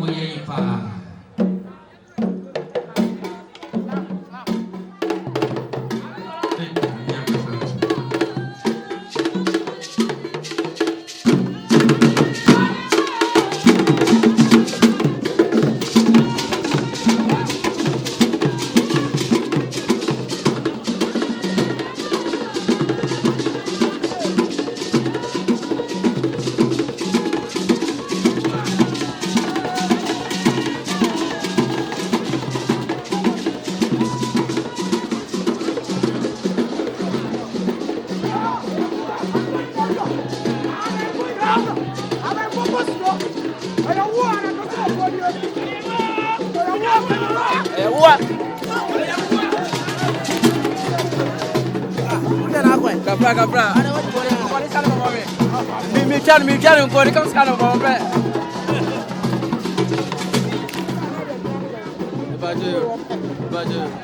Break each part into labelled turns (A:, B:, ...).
A: ผู้ใหญ่ฝ่า
B: Kapra. Mi channel ngoni kama sana mama. Baju.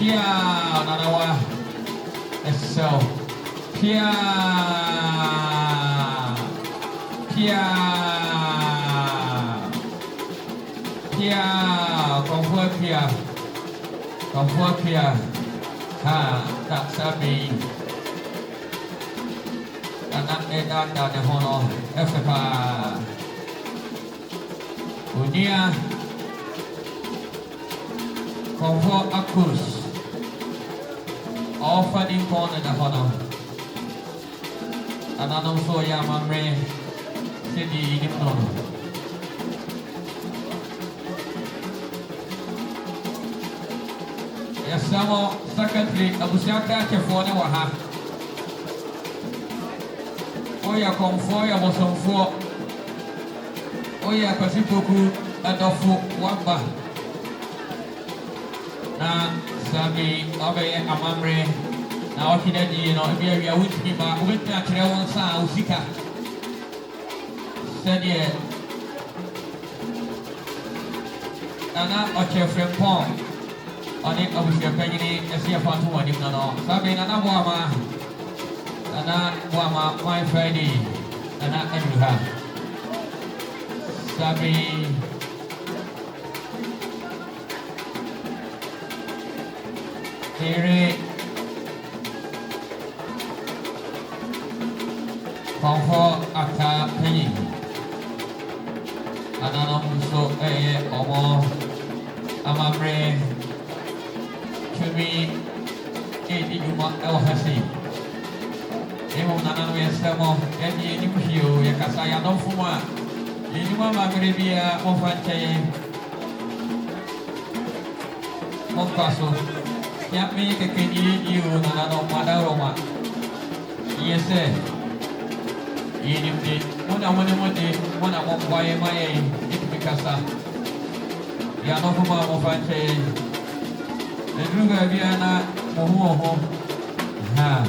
A: Pia Nanawa So Pia Komfort Pia Ha Tak Sabi Anak Edan dan Hono FFA Unia Comfort Akus. Offering corner the honor. Another so Yamamre City Gimnon. Yes, some secondary Abusiaka Chefone Waha. Oya Comfort Yabosom for Oya Kasipoku Adofu Wamba. Na sabi obeye amamre na okida di no ebi awia wutimi ba wobetna kire won sa usika sede ana oche frempon oni obusia panyini esia fatu wani no sabi na boama my friday ana eduha sabi Here, Comfort Aka Penny. Ananam so Omo Amamre Chumi Edi Yuma El Hasi. Emo Nanano Yasamo, Edi Nimushio, Yakasaya no Fuma, Yuma Magrebia, Mofante Moncaso. Ya me que you na no mada Roma. Yes sir. Yini mona mo kwaye mai ikikasa. Ya no kuma mo fante. Edruga biana mo ho. Ha.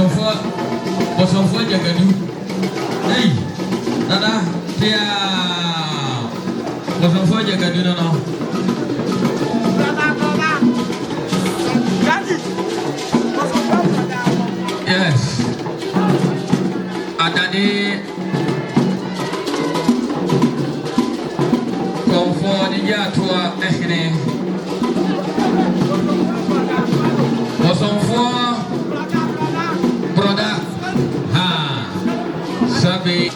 A: bosomfo jagadu hey nana tia bosomfo jagadu no yes adade comfort ya toa ehne bosomfo brother ha sabi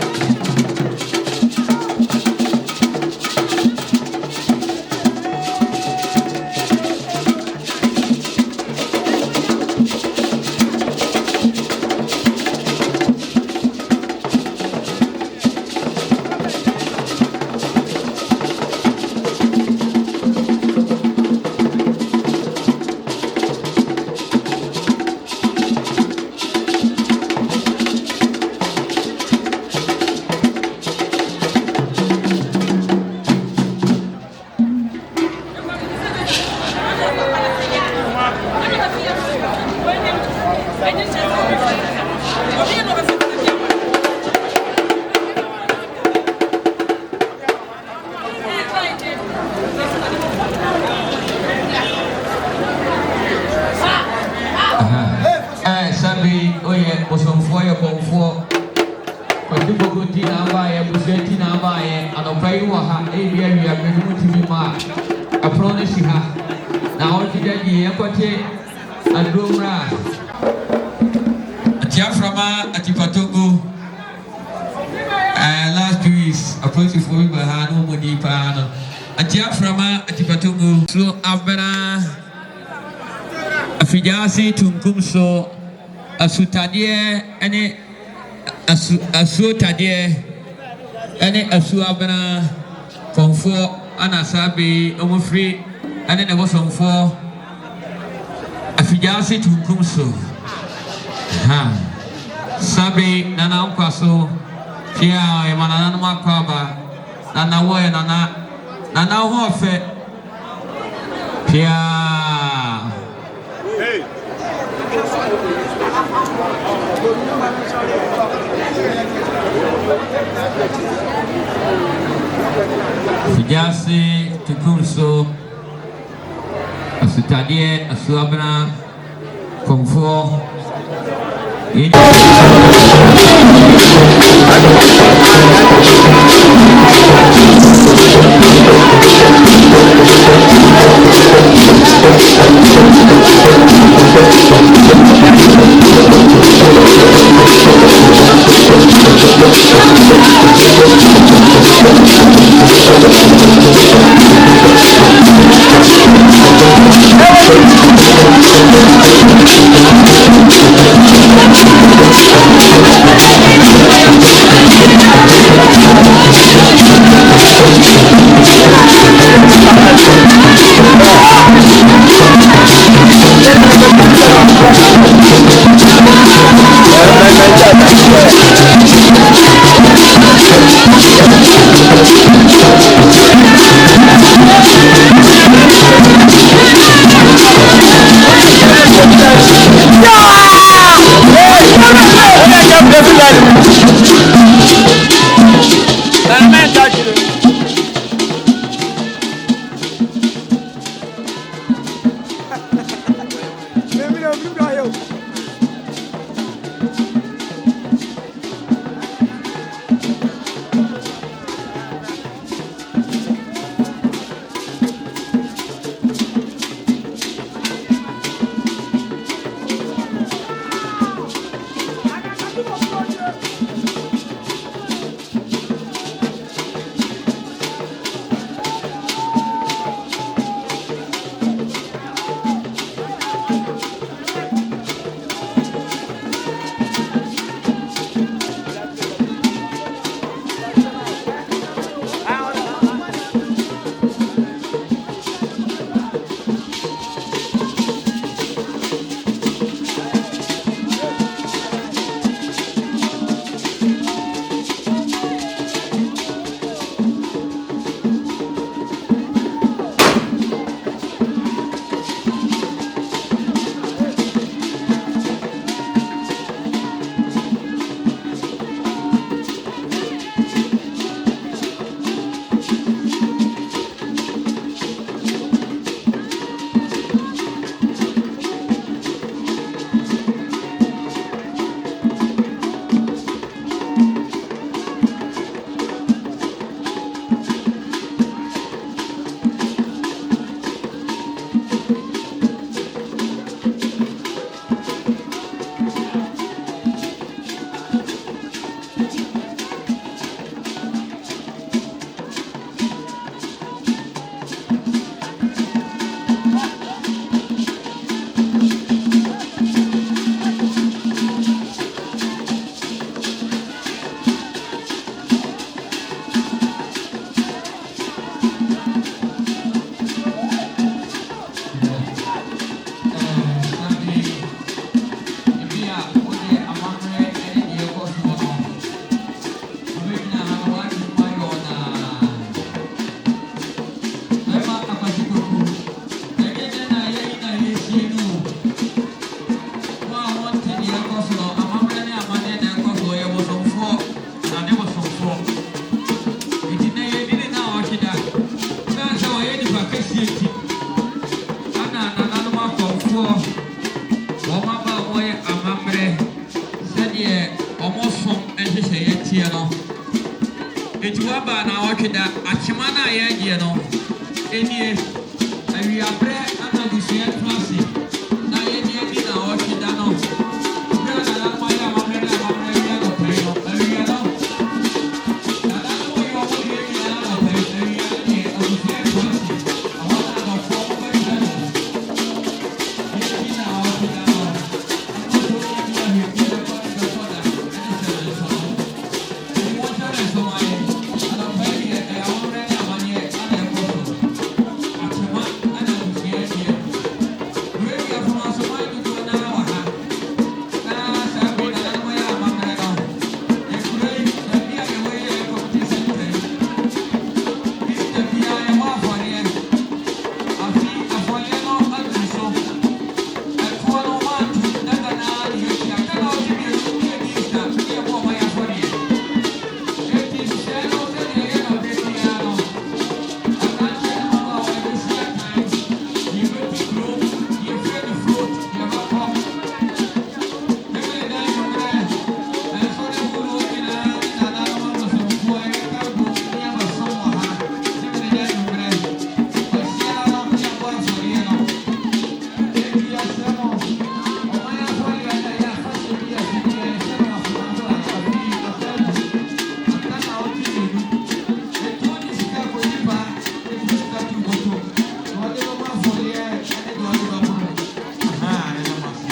A: sabi oye bosomfo ye konfo kwati boguti na abaye buseti na abaye anopai wa ha ebi awia medu timi ma apro ne si ha na otidaji ekote adumra atiaframa atipatogo last 2 weeks approach for me ba ha no modi pa no atiaframa atipatogo so abena afijasi tunkum so asutadie ene asutadie ene asuabena konfo ana sabi omofri ene ne bosomfo afijasi tunkum so ha sabi nana nkwaso pia e manana no makwaba nana wo e nana ho ofe pia hey Fijasi tukunso asutadie asuabna komfo tie no enti waba na wɔtweda akyema na yɛgye no enie awiabrɛ ana busua klase na yɛnie di na wɔtweda no bra na na ma ya ma mena ma mena ya no pɛ no awia no na na no yɛ ɔmo yɛ ni na na pɛ awia no ne abusua klase awon na no fo mo bɛ no yɛ di na wɔtweda no ɔmo so yɛ ni ahwɛ bi ɛkɔ ɛkɔ da ɛne sɛ ne so no ɛni wɔn sɛ ne so ayɛ ana pɛ yɛ awon mena ya ma ne ana ɛkɔ so akyema ana busua yɛ wɛri afɔma so ma yi do na wɔ ha na saa bi na na mo yɛ ama mena no ekura yi na bi a yɛwɔ yɛ kɔmpi sɛntɛ bi na bi a yɛwɔ afɔreɛ afi afɔreɛ no adu so ɛtoɔ no ma tu daga na yɛ tia kana ɔsi bi esu yɛ bi sa yɛ bɔ ɔmo yɛ afɔreɛ eti sɛ no sɛ deɛ yɛ na ɔbɛ bi ya no akankyɛ no ma wɔn ɛbɛ si akan yɛ bɛ ti kuro yɛ fɛ ne float yɛ bɛ kɔ ɛbɛ yɛ dan yɛ mmerɛ ɛnso ne buru nyinaa ne nana no ma bɔsɔnfoɔ yɛ ka gu ne yɛ bɛ sɔn wɔ ha ɛbɛ yɛ dan yɛ mmerɛ ɔsia no yɛ bɔ afɔreɛ no ebi asɛ no ɔmo yɛ afɔreɛ na yɛ afasɛ bi yɛ fi yɛ sɛ no afɔreɛ no a afi asɛ no aka na ɔte n'enu etuo ne sika kɔ nipa efi sika tu bɔtɔ na ɔde bɛbɔ afɔreɛ ɛne deɛ ɔde bɛbɔ no aha ɛna ma se.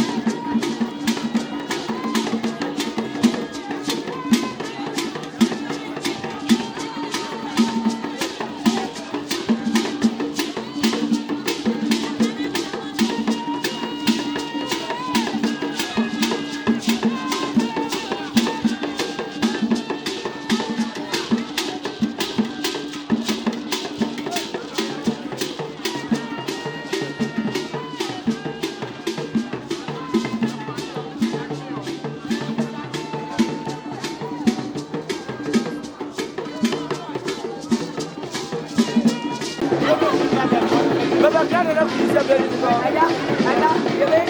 B: Baba kana na kuisa beli kwa. Ada, yele,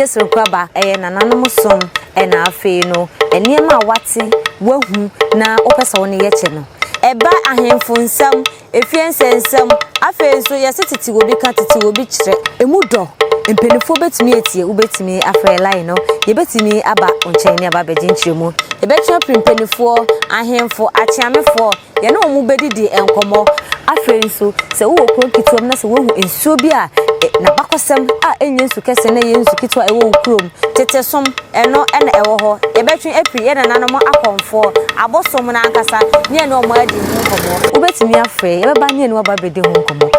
C: kesre kwaba nananom som na afei no eniema wate wahu na opesa woni ye che no eba ahemfo nsam efiensensem afei so yesetiti obi ka titi obi kire emudo empenifo betimi etie ubetimi afre line no ye betimi aba onchen ne aba beje nchiremu ye betwa pimpenifo ahemfo achiamefo ye na omu bedidi enkomo afei so se wo kro kituom na se wo hu ensuo bi a na bakosem a enye nsu kese na ye nsu kitwa ewo krom tetesom eno ena ewo ho ye betwe epri ye na nanom akonfo abosom na ankasa ne na omo adi hu komo ubetimi afre ye beba ne na aba bede hu komo